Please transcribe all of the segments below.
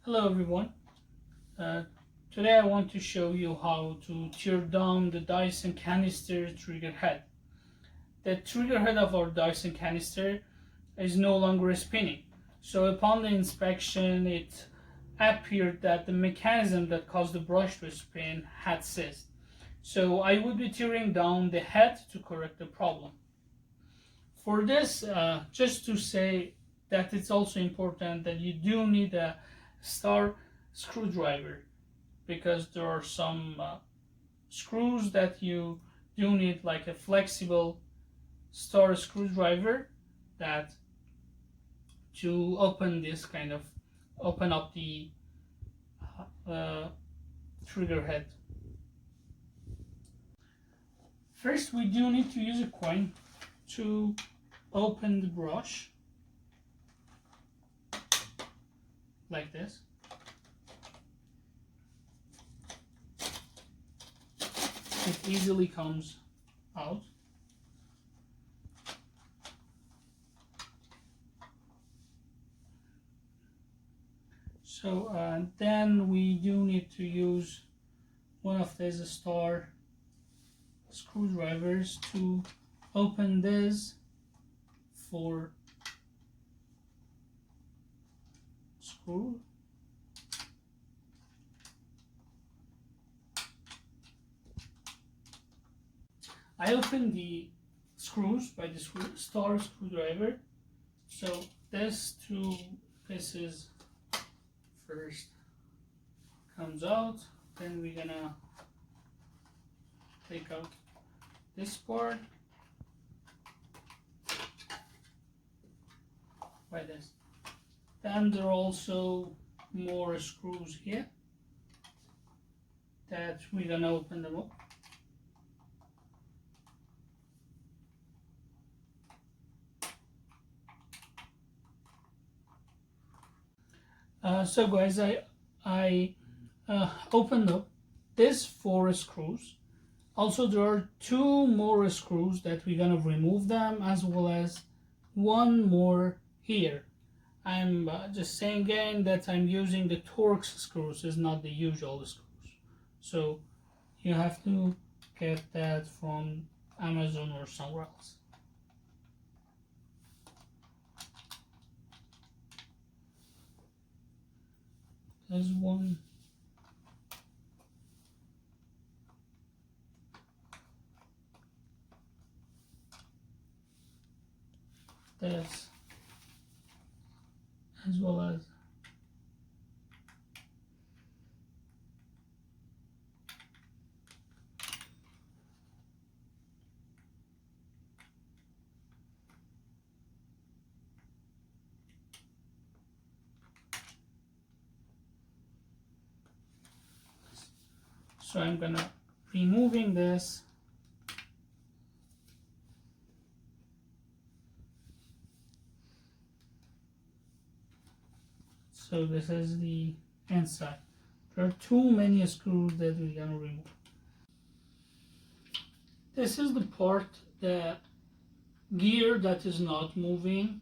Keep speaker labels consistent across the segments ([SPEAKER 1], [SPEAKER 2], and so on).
[SPEAKER 1] Hello everyone. Uh, Today I want to show you how to tear down the Dyson Canister trigger head. The trigger head of our Dyson Canister is no longer spinning. So upon the inspection it appeared that the mechanism that caused the brush to spin had seized. So I would be tearing down the head to correct the problem. For this, just to say that it's also important that you do need a star screwdriver, because there are some screws that you do need, like a flexible star screwdriver that to open this kind of open up the uh, trigger head. First, we do need to use a coin to open the brush like this. It easily comes out. So then we do need to use one of these star screwdrivers to open this for screw. I open the screws by the star screwdriver. So this two pieces first comes out, then we're gonna take out this part by this. Then there are also more screws here that we're gonna open them up. So guys, I opened up this 4 screws. Also, there are 2 more screws that we're gonna remove them, as well as 1 more here. I'm just saying again that I'm using the Torx screws, is not the usual screws. So you have to get that from Amazon or somewhere else. There's one. This, as well as so I'm gonna removing this. So this is the inside. There are too many screws that we're gonna remove. This is the part, the gear that is not moving.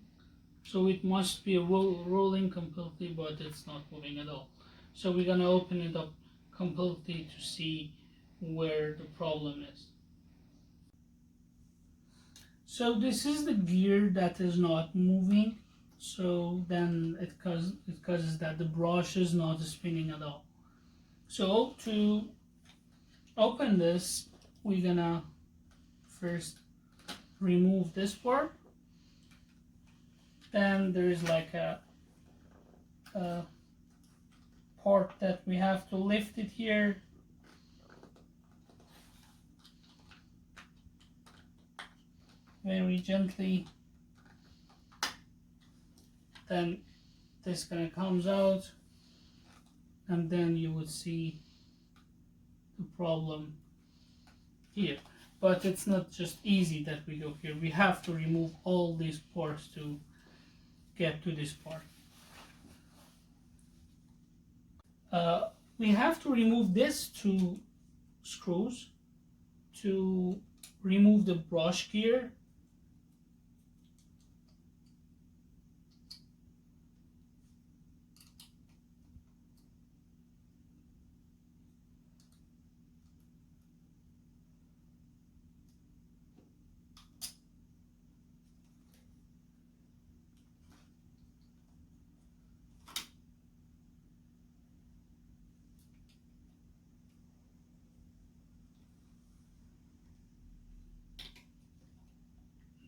[SPEAKER 1] So it must be rolling completely, but it's not moving at all. So we're gonna open it up completely to see where the problem is. So this is the gear that is not moving. So then it causes that the brush is not spinning at all. So to open this, we're gonna first remove this part. Then there is like a part that we have to lift it here. Very gently. Then this kind of comes out, and then you would see the problem here. But it's not just easy that we go here. We have to remove all these parts to get to this part. We have to remove these 2 screws to remove the brush gear.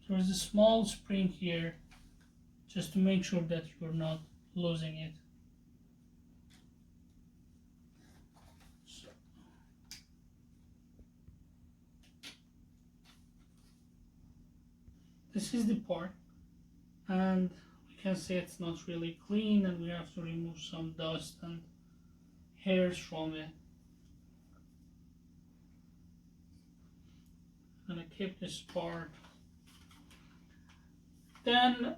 [SPEAKER 1] there is a small spring here just to make sure that you're not losing it. So, this is the part, and we can see it's not really clean, and we have to remove some dust and hairs from it. I'm gonna keep this part. Then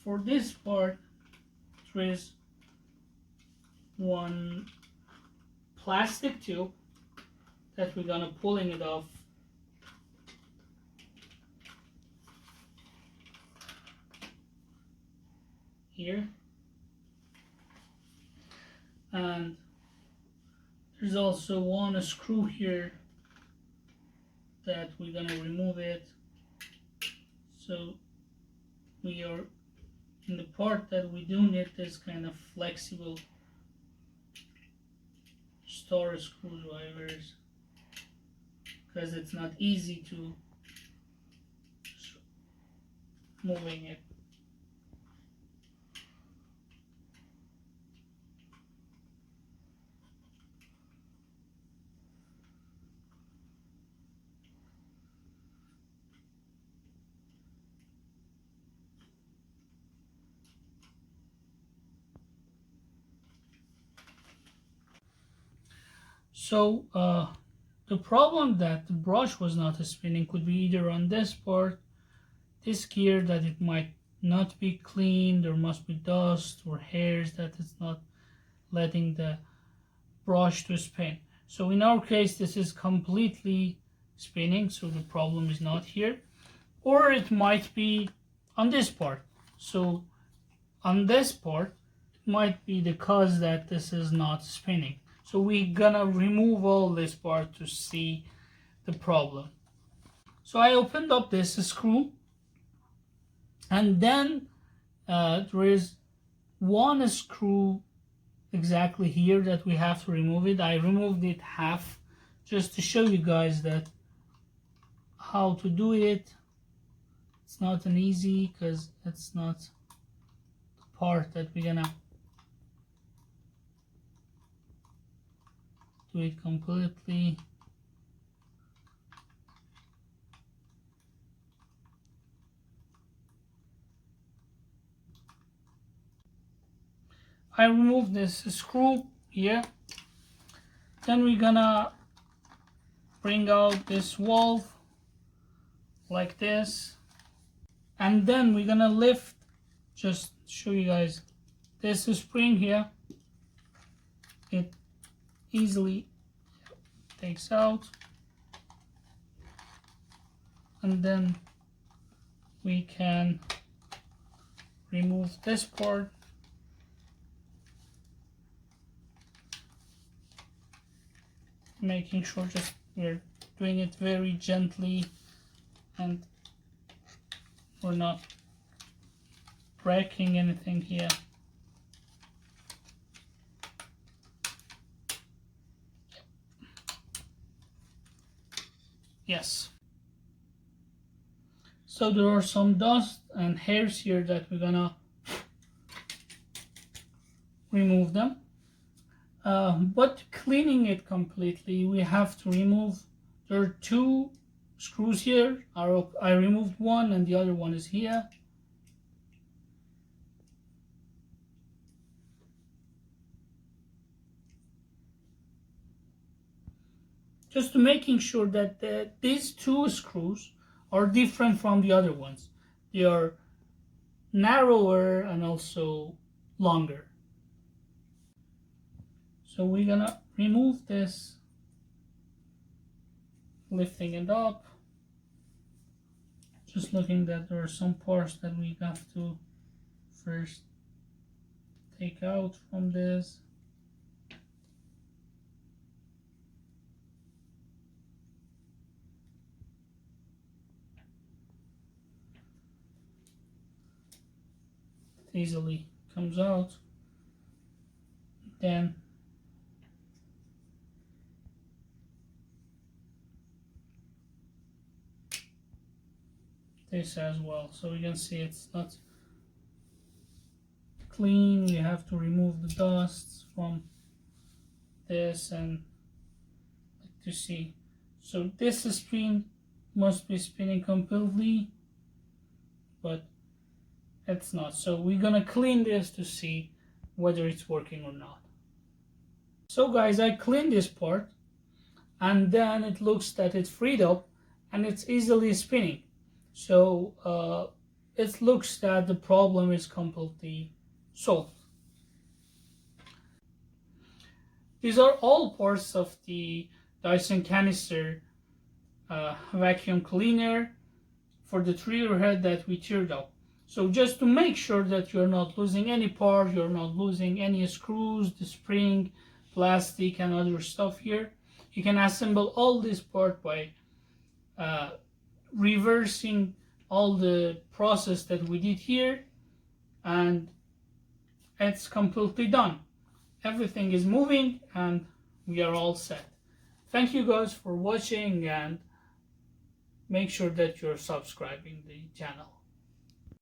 [SPEAKER 1] for this part, there is one plastic tube that we're gonna pulling it off. Here, and there's also one screw here that we're gonna remove it. So we are in the part that we do need this kind of flexible star screwdrivers, because it's not easy to moving it. So the problem that the brush was not spinning could be either on this part, this gear, that it might not be clean, there must be dust or hairs that it's not letting the brush to spin. So in our case, this is completely spinning, so the problem is not here. Or it might be on this part. So on this part, it might be the cause that this is not spinning. So we're gonna remove all this part to see the problem. So I opened up this screw, and then there is one screw exactly here that we have to remove it. I removed it half just to show you guys that how to do it. It's not an easy, because it's not the part that we're gonna do it completely. I removed this screw here. Then we're gonna bring out this valve like this, and then we're gonna lift, just show you guys, this spring here. It easily takes out, and then we can remove this part. Making sure just we're doing it very gently and we're not breaking anything here. Yes. So there are some dust and hairs here that we're gonna remove them. But cleaning it completely, we have to remove, there are two screws here. I removed one and the other one is here. Just to making sure that these two screws are different from the other ones. They are narrower and also longer. So we're gonna remove this, lifting it up, just looking that there are some parts that we have to first take out from this. It easily comes out. Then this as well. So you can see it's not clean. We have to remove the dust from this and to see. So this spin must be spinning completely, but it's not. So we're gonna clean this to see whether it's working or not. So guys, I cleaned this part, and then it looks that it's freed up and it's easily spinning. So it looks that the problem is completely solved. These are all parts of the Dyson Canister vacuum cleaner for the trigger head that we teared up. So just to make sure that you're not losing any part, you're not losing any screws, the spring, plastic and other stuff here, you can assemble all this part by reversing all the process that we did here, and it's completely done. Everything is moving and we are all set. Thank you guys for watching, and make sure that you're subscribing the channel.